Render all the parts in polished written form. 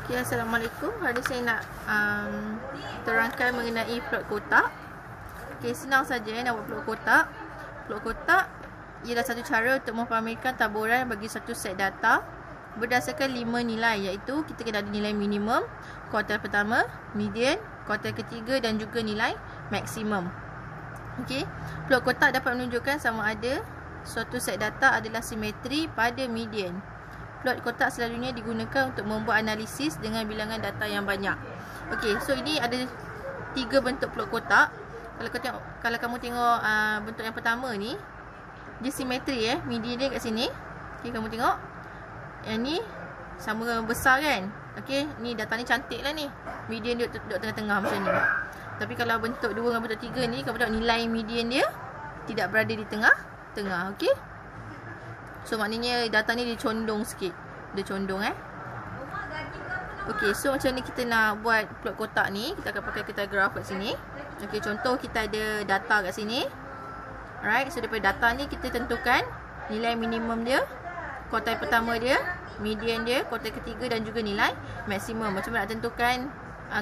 Okay, Assalamualaikum. Hari ini saya nak terangkan mengenai plot kotak. Okay, senang saja nak buat plot kotak. Plot kotak ialah satu cara untuk memfahamkan taburan bagi satu set data berdasarkan 5 nilai, iaitu kita kena ada nilai minimum, kuartal pertama, median, kuartal ketiga dan juga nilai maksimum. Okay, plot kotak dapat menunjukkan sama ada suatu set data adalah simetri pada median. Plot kotak selalunya digunakan untuk membuat analisis dengan bilangan data yang banyak. Okey, so ini ada 3 bentuk plot kotak. Kalau kamu tengok bentuk yang pertama ni, dia simetri median dia kat sini. Okey, kamu tengok. Yang ni sama besar kan? Okey, ni data ni cantik lah ni. Median dia duduk tengah-tengah macam ni. Tapi kalau bentuk 2 dengan bentuk 3 ni, kamu tengok nilai median dia tidak berada di tengah-tengah. Okey. So maknanya data ni dia condong sikit. Dia condong Okey, so macam ni kita nak buat plot kotak ni. Kita akan pakai kita graf kat sini. Okey, contoh kita ada data kat sini. Alright, so daripada data ni kita tentukan nilai minimum dia, kuartal pertama dia, median dia, kuartal ketiga dan juga nilai maksimum. Macam mana nak tentukan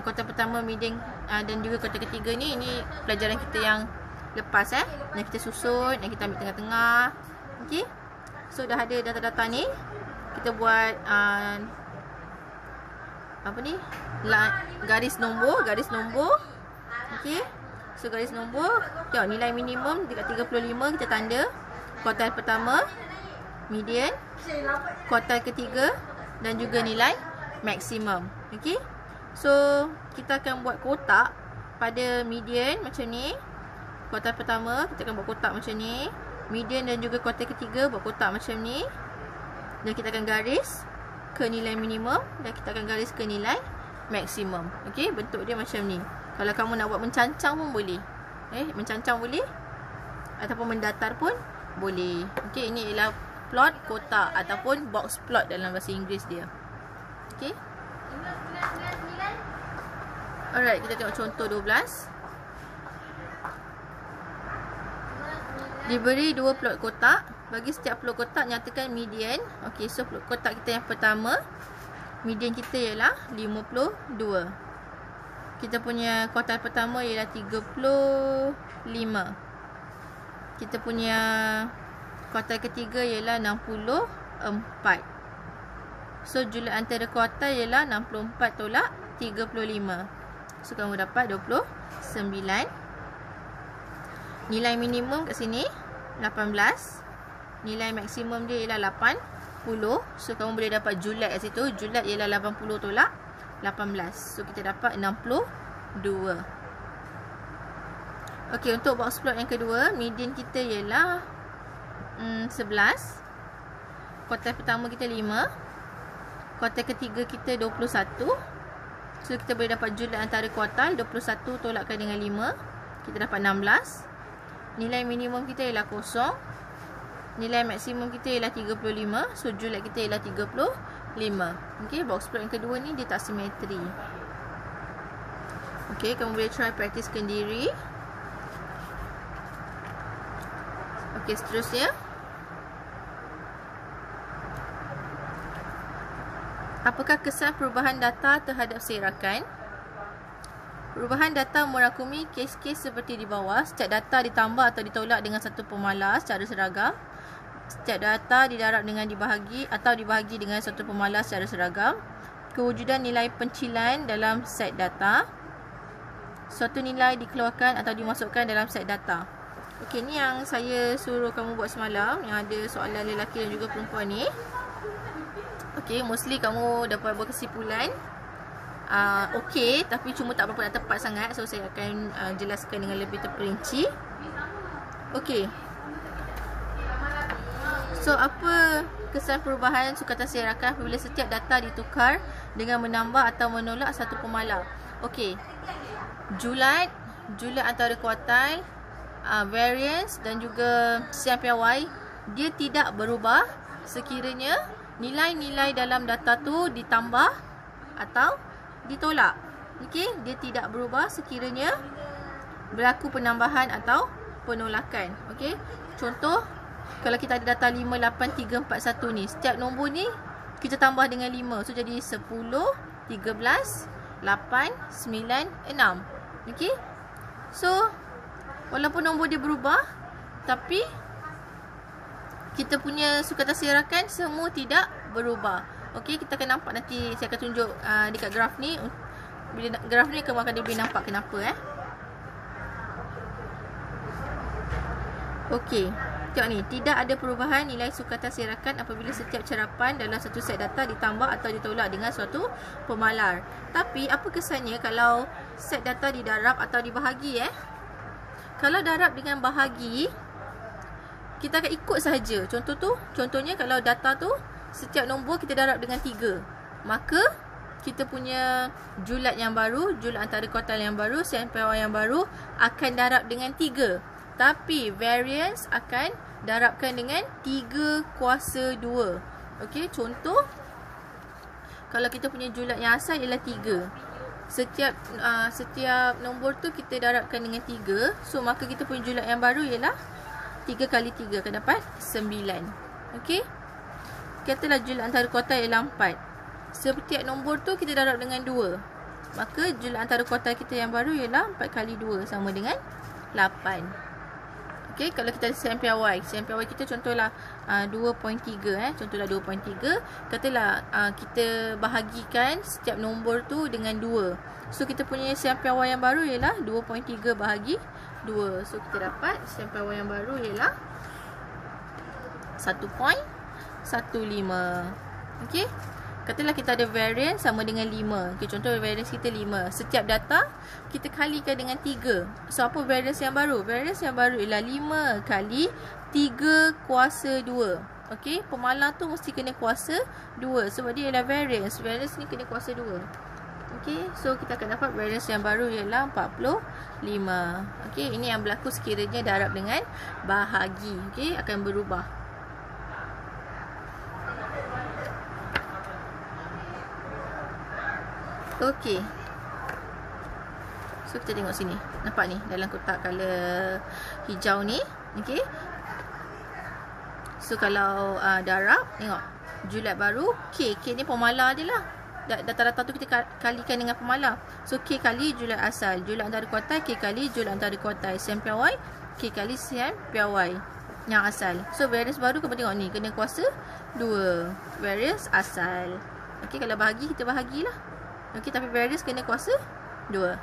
kuartal pertama, median dan juga kuartal ketiga ni? Ini pelajaran kita yang lepas yang kita susun, yang kita ambil tengah-tengah. Okey. So dah ada data-data ni, kita buat garis nombor. Okey. So garis nombor, tengok nilai minimum dekat 35 kita tanda kuartal pertama, median, kuartal ketiga dan juga nilai maksimum. Okey. So kita akan buat kotak pada median macam ni. Kuartal pertama kita akan buat kotak macam ni. Median dan juga kuartal ketiga buat kotak macam ni. Dan kita akan garis ke nilai minimum dan kita akan garis ke nilai maksimum. Okey, bentuk dia macam ni. Kalau kamu nak buat mencancang pun boleh. Mencancang boleh ataupun mendatar pun boleh. Okey, ini ialah plot kotak ataupun box plot dalam bahasa Inggeris dia. Okey. Alright, kita tengok contoh 12. Diberi 2 plot kotak. Bagi setiap plot kotak nyatakan median. Okey, so plot kotak kita yang pertama, median kita ialah 52. Kita punya kuartal pertama ialah 35. Kita punya kuartal ketiga ialah 64. So jumlah antara kuartal ialah 64 tolak 35. So kamu dapat 29. Nilai minimum kat sini 18. Nilai maksimum dia ialah 80. So kamu boleh dapat julat kat situ. Julat ialah 80 tolak 18. So kita dapat 62. Okey, untuk box plot yang kedua, median kita ialah 11. Kuartal pertama kita 5. Kuartal ketiga kita 21. So kita boleh dapat julat antara kuartal. 21 tolakkan dengan 5, kita dapat 16. Nilai minimum kita ialah 0. Nilai maksimum kita ialah 35. So julat kita ialah 35. Okey, box plot yang kedua ni dia tak simetri. Okey, kamu boleh try praktiskan diri. Okey, seterusnya. Apakah kesan perubahan data terhadap serakan? Perubahan data merangkumi kes-kes seperti di bawah. Setiap data ditambah atau ditolak dengan satu pemalas secara seragam. Setiap data didarab dengan dibahagi atau dibahagi dengan satu pemalas secara seragam. Kewujudan nilai pencilan dalam set data. Suatu nilai dikeluarkan atau dimasukkan dalam set data. Okey, ni yang saya suruh kamu buat semalam, yang ada soalan lelaki dan juga perempuan ni. Okey, mostly kamu dapat buat kesimpulan. Okey, tapi cuma tak berapa nak tepat sangat. So saya akan jelaskan dengan lebih terperinci. Okey. So apa kesan perubahan sukatan serakan apabila setiap data ditukar dengan menambah atau menolak satu pemalas? Okey. Julat antara kuartal, variance dan juga CPY dia tidak berubah sekiranya nilai-nilai dalam data tu ditambah atau ditolak. Okey, dia tidak berubah sekiranya berlaku penambahan atau penolakan. Okey, contoh kalau kita ada data 5, 8, 3, 4, 1 ni, setiap nombor ni kita tambah dengan 5. So jadi 10, 13, 8, 9, 6. Okey. So, walaupun nombor dia berubah, tapi kita punya sukatan sirakan semua tidak berubah. Okey, kita akan nampak nanti saya akan tunjuk dekat graf ni. Bila graf ni akan lebih nampak kenapa Okey. Tengok ni, tidak ada perubahan nilai sukatan sirakan apabila setiap cerapan dalam satu set data ditambah atau ditolak dengan suatu pemalar. Tapi apa kesannya kalau set data didarab atau dibahagi Kalau darab dengan bahagi, kita akan ikut sahaja. Contohnya kalau data tu setiap nombor kita darab dengan 3, maka kita punya julat yang baru, julat antara kuartil yang baru, sampel awal yang baru akan darab dengan 3. Tapi variance akan darabkan dengan 3 kuasa 2. Okey, contoh kalau kita punya julat yang asal ialah 3. Setiap nombor tu kita darabkan dengan 3. So maka kita punya julat yang baru ialah 3 kali 3 akan dapat 9. Okey. Katalah julat antara kuartil ialah 4. Setiap nombor tu kita darab dengan 2. Maka julat antara kuartil kita yang baru ialah 4 kali 2 sama dengan 8. Okey, kalau kita ada sampel awal kita contohlah 2.3 contohlah 2.3. Katalah kita bahagikan setiap nombor tu dengan 2. So kita punya sampel awal yang baru ialah 2.3 bahagi 2. So kita dapat sampel awal yang baru ialah 1.15. Okey. Katalah kita ada variance sama dengan 5. Okay, contoh variance kita 5. Setiap data kita kalikan dengan 3. So apa variance yang baru? Variance yang baru ialah 5 kali 3 kuasa 2. Okey, pemalar tu mesti kena kuasa 2 sebab dia ialah variance. Variance ni kena kuasa 2. Okey, so kita akan dapat variance yang baru ialah 45. Okey, ini yang berlaku sekiranya darab dengan bahagi. Okey, akan berubah. Okey. So kita tengok sini. Nampak ni dalam kotak color hijau ni. Okey. So kalau darab, tengok. Julat baru K. K ni pemalar je lah. Data-data tu kita kalikan dengan pemalar. So K kali julat asal. Julat antara kuartil K kali julat antara kuartil. Sampel Y K kali sampel Y yang asal. So variance baru kau tengok ni kena kuasa 2. Variance asal. Okey, kalau bahagi kita bahagilah. Okey, tapi variance kena kuasa 2.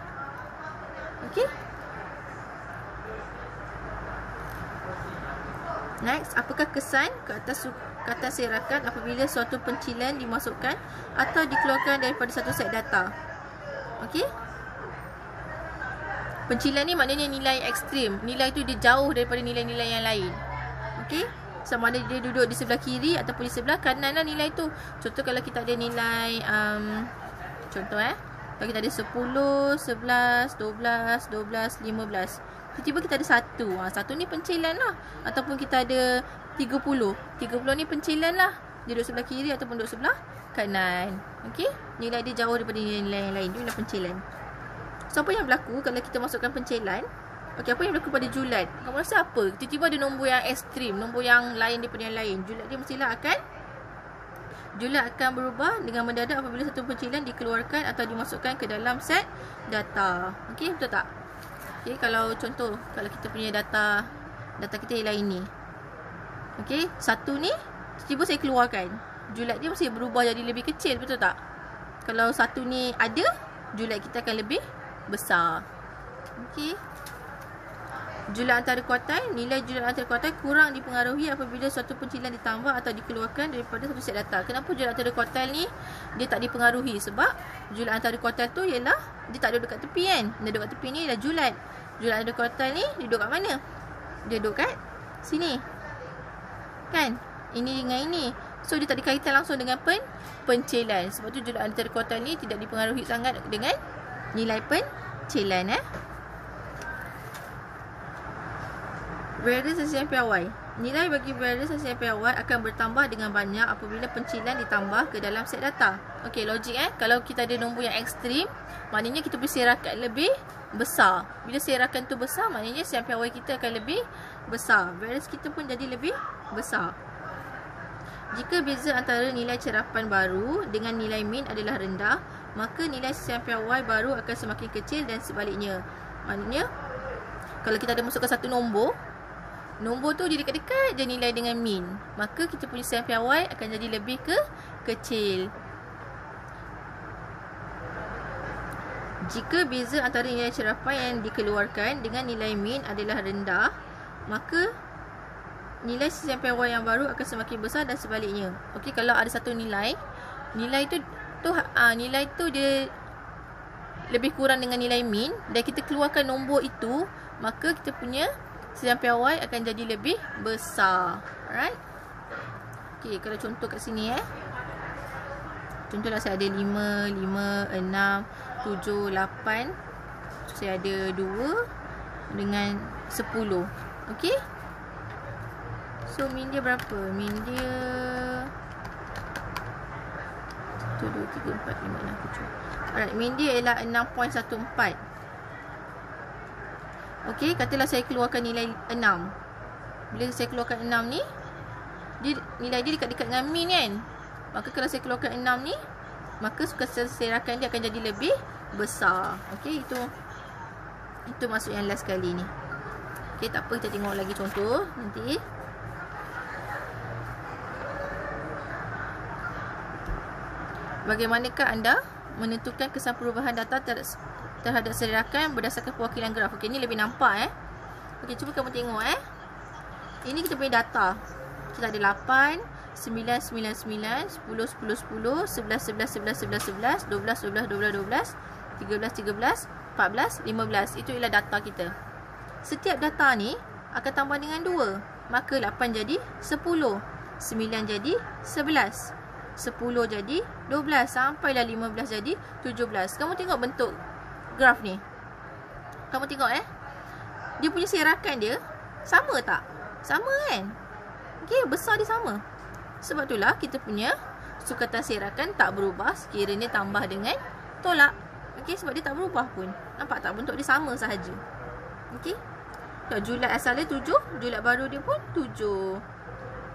Okey. Next, apakah kesan ke atas sukatan sirakan apabila suatu pencilan dimasukkan atau dikeluarkan daripada satu set data? Okey. Pencilan ni maknanya nilai ekstrim. Nilai tu dia jauh daripada nilai-nilai yang lain. Okey. Sama ada dia duduk di sebelah kiri ataupun di sebelah kanan lah nilai tu. Contoh kalau kita ada nilai contoh kalau kita ada 10, 11, 12, 12, 15. Tiba-tiba kita ada 1. 1 ni pencilan lah. Ataupun kita ada 30. 30 ni pencilan lah. Dia duduk sebelah kiri ataupun duduk sebelah kanan. Okey? Nilai dia jauh daripada nilai yang lain. Dia nilai pencilan. So apa yang berlaku kalau kita masukkan pencilan? Okey, apa yang berlaku pada julat? Kamu rasa apa? Tiba-tiba ada nombor yang ekstrim. Nombor yang lain daripada yang lain. Julat akan berubah dengan mendadak apabila satu pencilan dikeluarkan atau dimasukkan ke dalam set data. Okey, betul tak? Okey, kalau contoh, kalau kita punya data kita ialah ini. Okey, 1 ni tiba-tiba saya keluarkan. Julat dia mesti berubah jadi lebih kecil, betul tak? Kalau 1 ni ada, julat kita akan lebih besar. Okey. Julat antara kuartil, nilai julat antara kuartil kurang dipengaruhi apabila suatu pencilan ditambah atau dikeluarkan daripada satu set data. Kenapa julat antara kuartil ni dia tak dipengaruhi? Sebab julat antara kuartil tu ialah dia tak duduk kat tepi kan. Dia duduk kat tepi ni ialah julat. Julat antara kuartil ni dia duduk kat mana? Dia duduk kat sini. Kan? Ini dengan ini. So dia tak ada kaitan langsung dengan pencilan. Sebab tu julat antara kuartil ni tidak dipengaruhi sangat dengan nilai pencilan Variance sampel Y. Nilai bagi variance sampel Y akan bertambah dengan banyak apabila pencilan ditambah ke dalam set data. Okey, logik Kalau kita ada nombor yang ekstrim, maknanya kita boleh serakan lebih besar. Bila serakan tu besar, maknanya sampel Y kita akan lebih besar. Variance kita pun jadi lebih besar. Jika beza antara nilai cerapan baru dengan nilai min adalah rendah, maka nilai sisian piawai baru akan semakin kecil dan sebaliknya. Maknanya, kalau kita ada masukkan satu nombor tu dia dekat-dekat je nilai dengan min, maka kita punya sisian piawai akan jadi lebih kecil. Jika beza antara nilai cerapan yang dikeluarkan dengan nilai min adalah rendah, maka nilai sisian piawai yang baru akan semakin besar dan sebaliknya. Okey, kalau ada satu nilai tu dia lebih kurang dengan nilai min dan kita keluarkan nombor itu, maka kita punya sisian piawai akan jadi lebih besar. Alright. Okey, kalau contoh kat sini contohlah saya ada 5, 6, 7, 8. Saya ada 2 dengan 10. Okey. So min dia berapa? Min dia 1, 2, 3, 4, 5, 6, 7. Alright, min dia ialah 6.14. Okey, katalah saya keluarkan nilai 6. Bila saya keluarkan 6 ni, nilai dia dekat-dekat dengan min kan? Maka kalau saya keluarkan 6 ni, maka serakan dia akan jadi lebih besar. Okey, itu maksud yang last kali ni. Okey, tak apa, kita tengok lagi contoh nanti. Bagaimanakah anda menentukan kesan perubahan data terhadap serakan berdasarkan perwakilan graf? Okey, ni lebih nampak Okey, cuba kamu tengok Ini kita punya data. Kita ada 8, 9, 9, 9, 10, 10, 10, 11, 11, 11, 11, 11, 12, 12, 12, 12, 13, 13, 14, 15. Itu ialah data kita. Setiap data ni akan tambah dengan 2. Maka 8 jadi 10, 9 jadi 11, 10 jadi 12, sampailah 15 jadi 17. Kamu tengok bentuk graf ni. Kamu tengok dia punya serakan dia sama tak? Sama kan? Okey, besar dia sama. Sebab itulah kita punya sukatan serakan tak berubah sekiranya tambah dengan tolak. Okey, sebab dia tak berubah pun. Nampak tak? Bentuk dia sama sahaja. Okey. Julat asal dia 7, julat baru dia pun 7.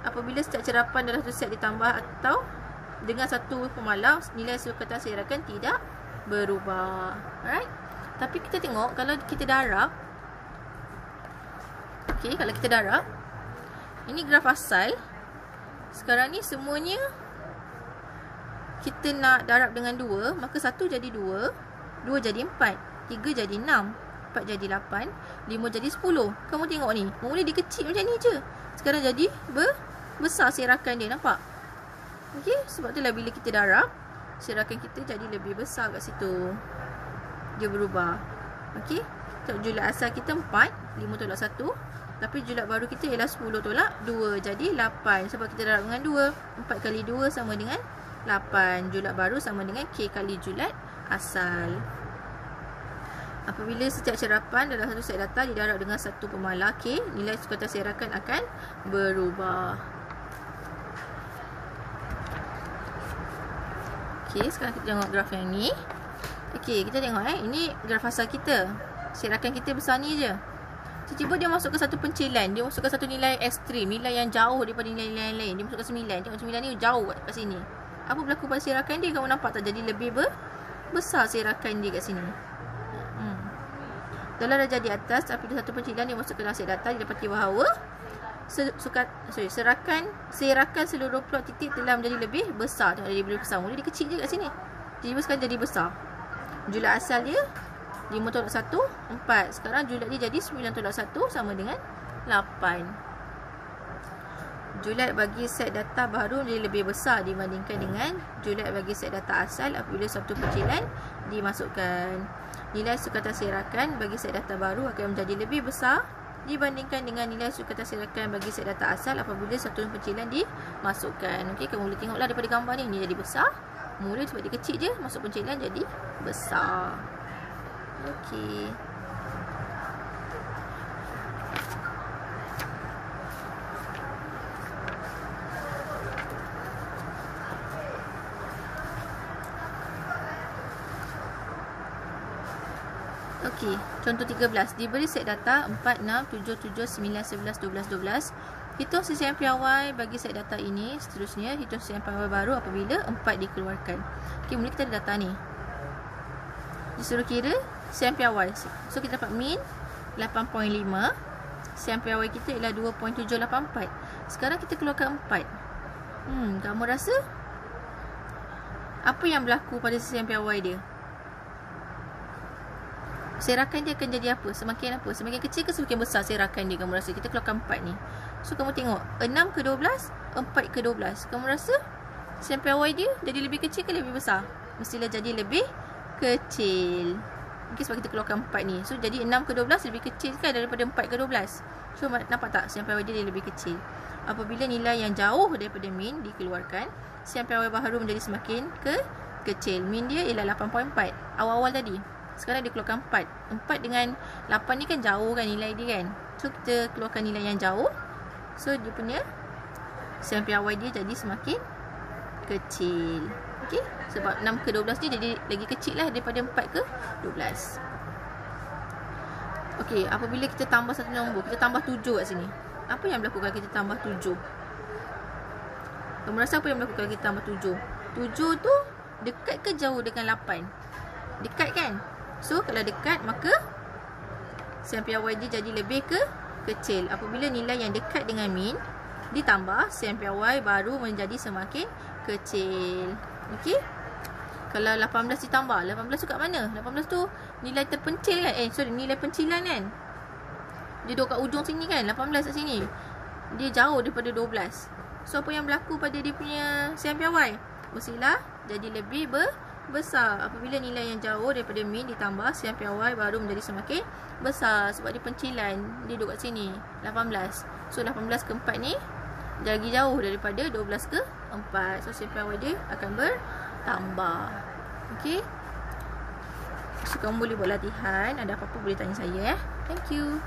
Apabila setiap cerapan dalam satu set ditambah atau dengan satu pemalau, nilai sukatan serakan tidak berubah. Alright. Tapi kita tengok kalau kita darab. Okey, kalau kita darab, ini graf asal. Sekarang ni semuanya kita nak darab dengan 2, maka 1 jadi 2, 2 jadi 4, 3 jadi 6, 4 jadi 8, 5 jadi 10. Kamu tengok ni, mula dia kecil macam ni je. Sekarang jadi besar serakan dia, nampak? Okey, sebab itulah bila kita darab, serakan kita jadi lebih besar kat situ. Dia berubah. Okey, julat asal kita 4, 5 tolak 1. Tapi julat baru kita ialah 10 tolak 2. Jadi 8. Sebab kita darab dengan 2. 4 kali 2 sama dengan 8. Julat baru sama dengan K kali julat asal. Apabila setiap cerapan dalam satu set data didarab dengan satu pemalar K, nilai sukatan serakan akan berubah. Okey, sekarang kita tengok graf yang ni. Okey, kita tengok ini graf asal kita. Serakan kita besar ni je. Tiba-tiba dia masuk ke satu pencilan. Dia masuk ke satu nilai ekstrim, nilai yang jauh daripada nilai-nilai yang lain. Dia masuk ke 9. Tengok 9 ni jauh kat sini. Apa berlaku pada serakan dia? Kamu nampak tak? Jadi lebih besar serakan dia kat sini. Dalam darjah di atas, apabila satu pencilan dia masuk ke dalam set data, didapati bahawa serakan seluruh plot titik telah menjadi lebih besar. Tengok dia lebih besar. Mula dia kecil je kat sini. Jadi sekarang jadi besar. Julat asal dia 5 tolak 1, 4. Sekarang julat dia jadi 9 tolak 1 sama dengan 8. Julat bagi set data baru menjadi lebih besar dibandingkan dengan julat bagi set data asal apabila satu pencilan dimasukkan. Nilai sukatan serakan bagi set data baru akan menjadi lebih besar dibandingkan dengan nilai sukatan serakan bagi set data asal apabila satu pencilan dimasukkan. Okey, kamu boleh tengoklah daripada gambar ni. Ni jadi besar. Mula sebab dia kecil je, masuk pencilan jadi besar. Okey. Okey, contoh 13. Diberi set data 4, 6, 7, 7, 9, 11, 12, 12 Hitung CMPY bagi set data ini. Seterusnya, hitung CMPY baru apabila 4 dikeluarkan. Okay, mula kita ada data ni. Disuruh kira CMPY. So, kita dapat min 8.5. CMPY kita ialah 2.784. Sekarang kita keluarkan 4. Kamu rasa apa yang berlaku pada CMPY dia? Serakan dia akan jadi apa? Semakin apa? Semakin kecil ke semakin besar serakan dia? Kamu rasa? Kita keluarkan 4 ni. So, kamu tengok 6 ke 12, 4 ke 12. Kamu rasa CMPY dia jadi lebih kecil ke lebih besar? Mestilah jadi lebih kecil. Okay, sebab kita keluarkan 4 ni. So, jadi 6 ke 12 lebih kecil kan daripada 4 ke 12. So, nampak tak? CMPY dia lebih kecil. Apabila nilai yang jauh daripada min dikeluarkan, CMPY baru menjadi semakin kecil. Min dia ialah 8.4. Awal-awal tadi. Sekarang dia keluarkan 4. 4 dengan 8 ni kan jauh kan nilai dia kan. So, kita keluarkan nilai yang jauh. So, dia punya CMPY dia jadi semakin kecil. Okay. Sebab 6 ke 12 ni jadi lagi kecil lah daripada 4 ke 12. Okay. Apabila kita tambah satu nombor, kita tambah 7 kat sini. Apa yang berlaku kalau kita tambah 7? Kamu rasa apa yang berlaku kalau kita tambah 7? 7 tu dekat ke jauh dengan 8? Dekat kan? So, kalau dekat, maka CMPY dia jadi lebih kecil. Apabila nilai yang dekat dengan min ditambah, CMPY baru menjadi semakin kecil. Okey? Kalau 18 ditambah, 18 tu kat mana? 18 tu nilai terpencil kan? Nilai pencilan kan? Dia duduk kat ujung sini kan? 18 kat sini. Dia jauh daripada 12. So, apa yang berlaku pada dia punya CMPY? Mestilah jadi lebih besar. Apabila nilai yang jauh daripada min ditambah, CMPY baru menjadi semakin besar. Sebab dia pencilan. Dia duduk kat sini. 18. So, 18 ke 4 ni lagi jauh daripada 12 ke 4. So, CMPY dia akan bertambah. Okay. So, kamu boleh buat latihan. Ada apa-apa boleh tanya saya. Thank you.